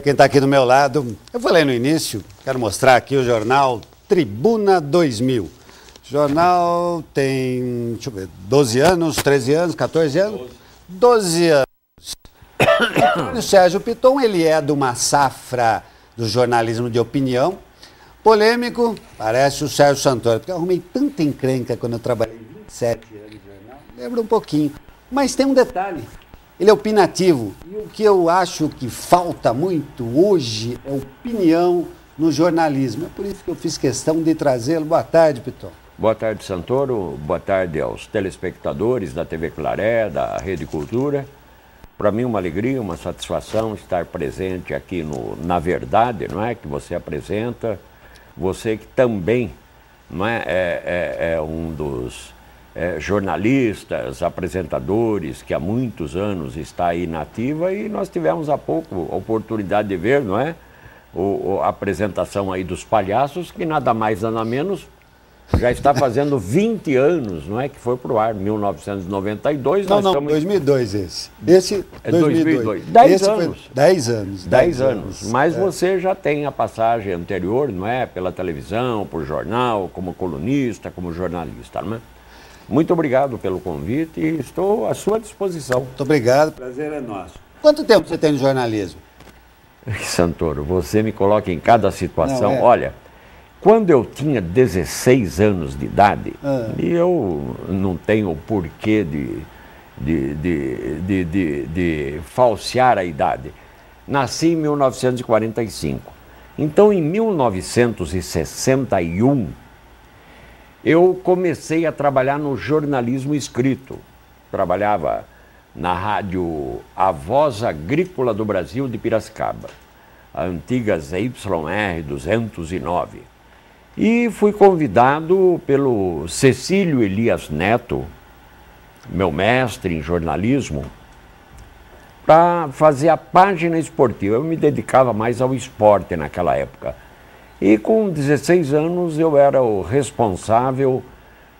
quem está aqui do meu lado. Eu falei no início, quero mostrar aqui o jornal Tribuna 2000. O jornal tem, deixa eu ver, 12 anos, 13 anos, 14 anos? 12 anos. O Sérgio Piton, ele é de uma safra do jornalismo de opinião. Polêmico, parece o Sérgio Santoro, porque eu arrumei tanta encrenca quando eu trabalhei 27 anos de jornal, lembra um pouquinho. Mas tem um detalhe, ele é opinativo. E o que eu acho que falta muito hoje é opinião no jornalismo. É por isso que eu fiz questão de trazê-lo. Boa tarde, Piton. Boa tarde, Santoro. Boa tarde aos telespectadores da TV Claré, da Rede Cultura. Para mim, uma alegria, uma satisfação estar presente aqui no Na Verdade, não é? Que você apresenta. Você que também não é um dos jornalistas, apresentadores que há muitos anos está aí na ativa, e nós tivemos há pouco a oportunidade de ver, não é? A apresentação aí dos palhaços, que nada mais nada menos já está fazendo 20 anos, não é? Que foi para o ar, 1992. Não, 2002 esse. Esse é 2002. 10 anos. 10 anos. 10 anos. Mas você já tem a passagem anterior, não é? Pela televisão, por jornal, como colunista, como jornalista, não é? Muito obrigado pelo convite e estou à sua disposição. Muito obrigado, o prazer é nosso. Quanto tempo você tem no jornalismo? Santoro, você me coloca em cada situação. Olha, quando eu tinha 16 anos de idade, e eu não tenho porquê de falsear a idade, nasci em 1945. Então, em 1961, eu comecei a trabalhar no jornalismo escrito. Trabalhava na rádio A Voz Agrícola do Brasil de Piracicaba, a antiga ZYR 209. E fui convidado pelo Cecílio Elias Neto, meu mestre em jornalismo, para fazer a página esportiva. Eu me dedicava mais ao esporte naquela época. E com 16 anos eu era o responsável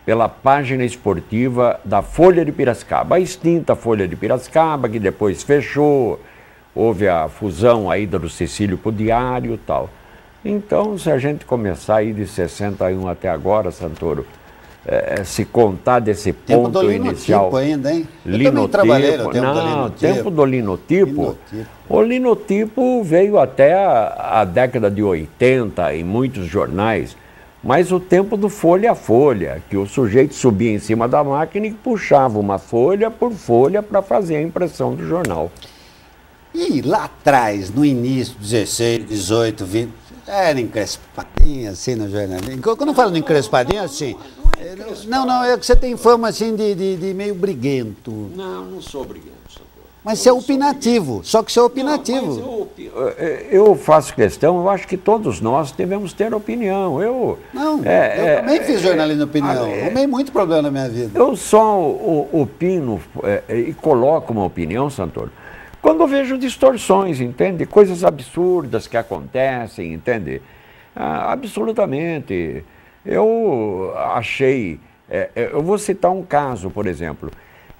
pela página esportiva da Folha de Piracicaba, a extinta Folha de Piracicaba, que depois fechou, houve a fusão aí do Cecílio para o Diário e tal. Então, se a gente começar aí de 61 até agora, Santoro, se contar desse ponto inicial... Tempo do linotipo ainda, hein? Eu também trabalhei no tempo do linotipo. Tempo do linotipo. O linotipo veio até a década de 80 em muitos jornais, mas o tempo do folha a folha, que o sujeito subia em cima da máquina e puxava uma folha por folha para fazer a impressão do jornal. E lá atrás, no início, 16, 18, 20, era encrespadinha assim no jornalismo. Quando eu falo de encrespadinha, assim... Não, é que você tem fama assim de meio briguento. Não sou briguento, Santoro. Mas você é opinativo, só que você é opinativo. Não, eu faço questão, eu acho que todos nós devemos ter opinião. Eu também fiz jornalismo de opinião, arrumei muito problema na minha vida. Eu só opino e coloco uma opinião, Santoro, quando eu vejo distorções, entende? Coisas absurdas que acontecem, entende? Absolutamente. Eu achei... eu vou citar um caso, por exemplo.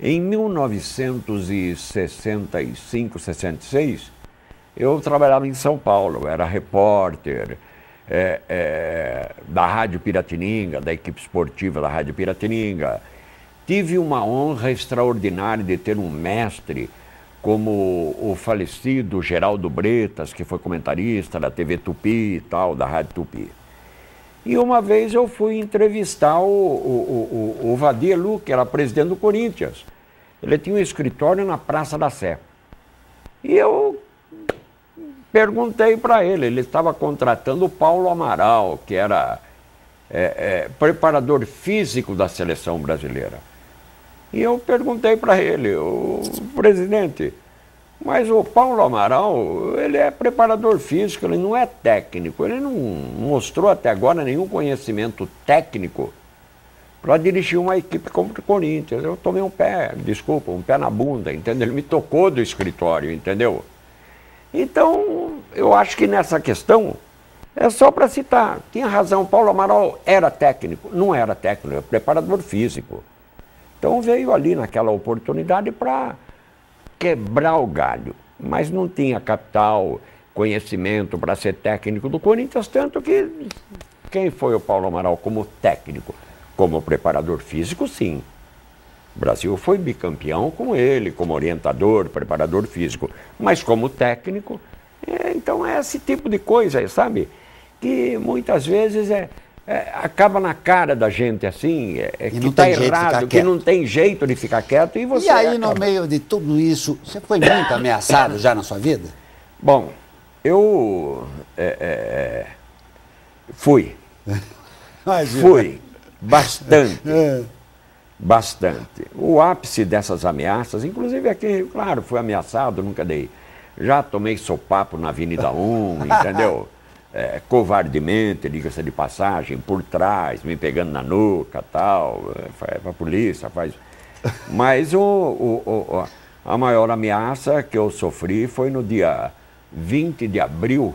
Em 1965, 66, eu trabalhava em São Paulo, eu era repórter da Rádio Piratininga, da equipe esportiva da Rádio Piratininga. Tive uma honra extraordinária de ter um mestre como o falecido Geraldo Bretas, que foi comentarista da TV Tupi e tal, da Rádio Tupi. E uma vez eu fui entrevistar o Vadielu, que era presidente do Corinthians. Ele tinha um escritório na Praça da Sé. E eu perguntei para ele estava contratando o Paulo Amaral, que era preparador físico da seleção brasileira. E eu perguntei para ele, o presidente, mas o Paulo Amaral, ele é preparador físico, ele não é técnico, ele não mostrou até agora nenhum conhecimento técnico para dirigir uma equipe como o Corinthians. Eu tomei um pé na bunda, entendeu? Ele me tocou do escritório, entendeu? Então, eu acho que nessa questão, é só para citar, tinha razão, Paulo Amaral era técnico, não era técnico, era preparador físico. Então veio ali naquela oportunidade para quebrar o galho, mas não tinha capital, conhecimento para ser técnico do Corinthians, tanto que quem foi o Paulo Amaral como técnico? Como preparador físico, sim. O Brasil foi bicampeão com ele, como orientador, preparador físico, mas como técnico, então é esse tipo de coisa, sabe? Que muitas vezes acaba na cara da gente assim, que está errado, que não tem jeito de ficar quieto. E aí, no meio de tudo isso, você foi muito ameaçado já na sua vida? Bom, eu fui. Fui, bastante. Bastante. O ápice dessas ameaças, inclusive aqui, claro, fui ameaçado, nunca dei. Já tomei sopapo na Avenida 1, entendeu? Covardemente, diga-se de passagem, por trás, me pegando na nuca, tal, a polícia faz... Mas a maior ameaça que eu sofri foi no dia 20 de abril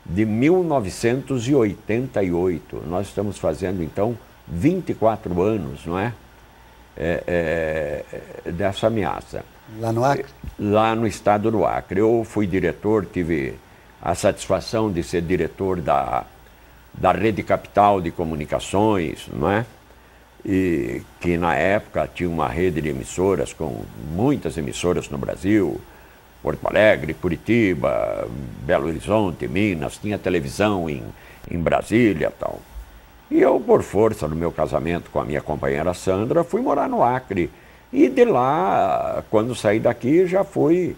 de 1988. Nós estamos fazendo, então, 24 anos, não é? Dessa ameaça. Lá no Acre? Lá no estado do Acre. Eu fui diretor, tive a satisfação de ser diretor da Rede Capital de Comunicações, não é? E que na época tinha uma rede de emissoras, com muitas emissoras no Brasil, Porto Alegre, Curitiba, Belo Horizonte, Minas, tinha televisão em Brasília e tal. E eu, por força do meu casamento com a minha companheira Sandra, fui morar no Acre. E de lá, quando saí daqui, já fui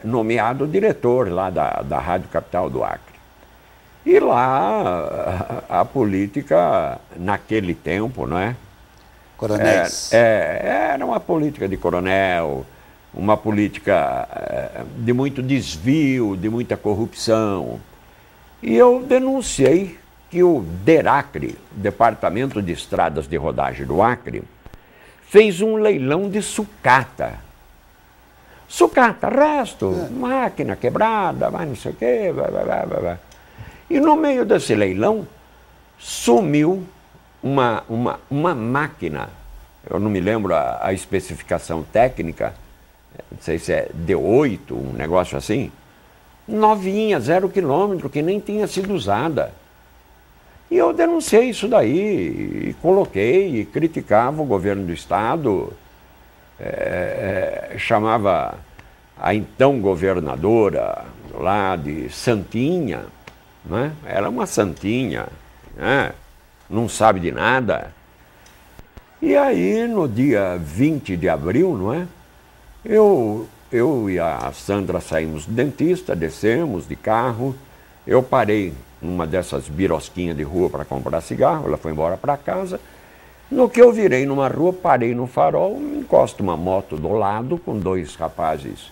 nomeado diretor lá da Rádio Capital do Acre. E lá, a política, naquele tempo, não é? Coronéis. Era uma política de coronel, uma política de muito desvio, de muita corrupção. E eu denunciei que o DERACRE, Departamento de Estradas de Rodagem do Acre, fez um leilão de sucata. Sucata, resto, máquina quebrada, vai não sei o quê, blá. E no meio desse leilão, sumiu uma máquina, eu não me lembro a especificação técnica, não sei se é D8, um negócio assim, novinha, 0 quilômetro, que nem tinha sido usada. E eu denunciei isso daí, e coloquei, e criticava o governo do Estado, chamava a então governadora lá de Santinha, né? Era uma santinha, né? Não sabe de nada. E aí, no dia 20 de abril, não é? Eu e a Sandra saímos do dentista, descemos de carro, eu parei numa dessas birosquinhas de rua para comprar cigarro, ela foi embora para casa. No que eu virei numa rua, parei no farol, encosto uma moto do lado com 2 rapazes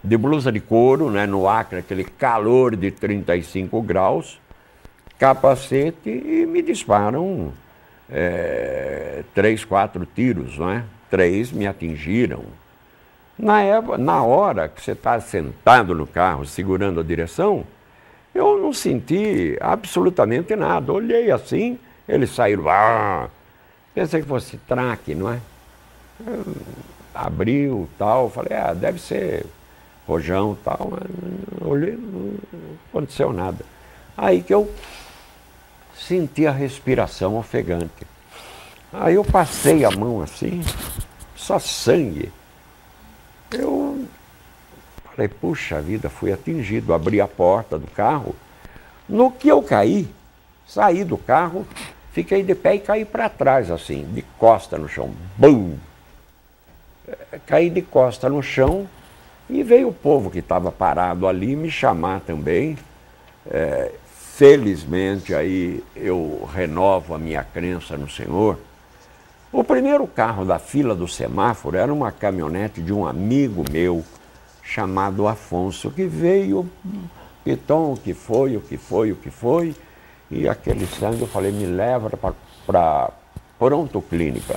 de blusa de couro, né, no Acre, aquele calor de 35 graus, capacete, e me disparam 3, 4 tiros, não é? 3 me atingiram. Na hora que você está sentado no carro, segurando a direção, eu não senti absolutamente nada. Olhei assim, eles saíram, pensei que fosse traque, não é? Abriu, tal, falei, deve ser rojão, tal, mas olhei, não aconteceu nada. Aí que eu senti a respiração ofegante. Aí eu passei a mão assim, só sangue. Eu falei, puxa vida, fui atingido, abri a porta do carro. No que eu caí, saí do carro, fiquei de pé e caí para trás assim, de costa no chão. Bum! Caí de costa no chão e veio o povo que estava parado ali me chamar também. Felizmente aí eu renovo a minha crença no Senhor. O primeiro carro da fila do semáforo era uma caminhonete de um amigo meu, chamado Afonso, que veio, Piton, o que foi, e aquele sangue, eu falei, me leva para Pronto Clínica,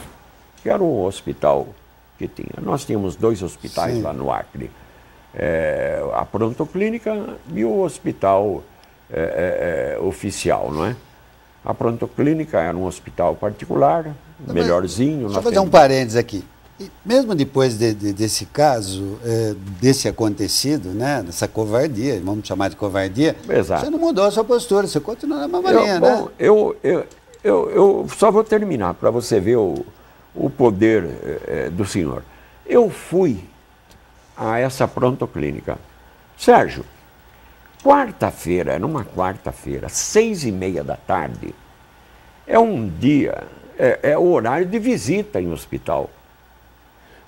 que era um hospital que tinha. Nós tínhamos 2 hospitais lá no Acre, a Pronto Clínica e o hospital oficial, não é? A Pronto Clínica era um hospital particular, melhorzinho. Deixa eu fazer um parênteses aqui. E mesmo depois desse caso, desse acontecido, né, dessa covardia, vamos chamar de covardia, Exato. Você não mudou a sua postura, você continua na mesma linha, né? Bom, eu só vou terminar para você ver o poder do senhor. Eu fui a essa prontoclínica. Sérgio, quarta-feira, era uma quarta-feira, 6h30 da tarde, é um dia, é o horário de visita em hospital.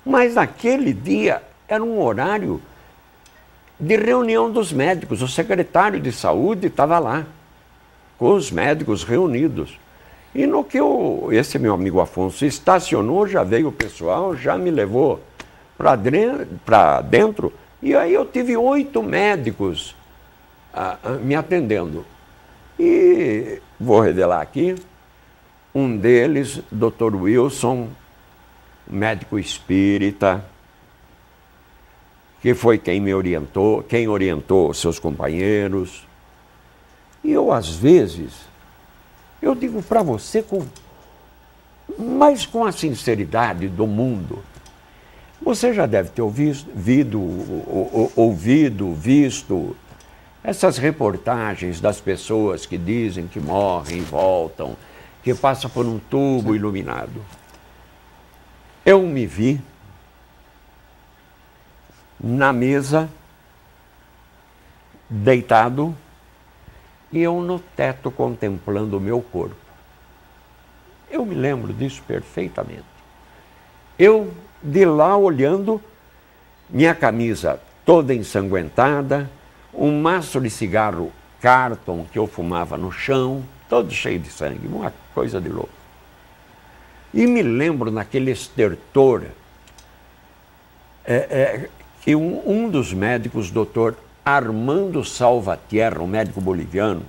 Mas naquele dia era um horário de reunião dos médicos. O secretário de saúde estava lá, com os médicos reunidos. E no que esse meu amigo Afonso estacionou, já veio o pessoal, já me levou para dentro. E aí eu tive 8 médicos me atendendo. E vou revelar aqui, um deles, Dr. Wilson, médico espírita, que foi quem me orientou, quem orientou seus companheiros. E eu, às vezes, eu digo para você, mas com a sinceridade do mundo, você já deve ter ouvido, visto essas reportagens das pessoas que dizem que morrem e voltam, que passam por um tubo iluminado. Eu me vi na mesa, deitado, e eu no teto contemplando o meu corpo. Eu me lembro disso perfeitamente. Eu de lá olhando, minha camisa toda ensanguentada, um maço de cigarro Carton que eu fumava no chão, todo cheio de sangue, uma coisa de louco. E me lembro naquele estertor que um dos médicos, doutor Armando Salvatierra, um médico boliviano,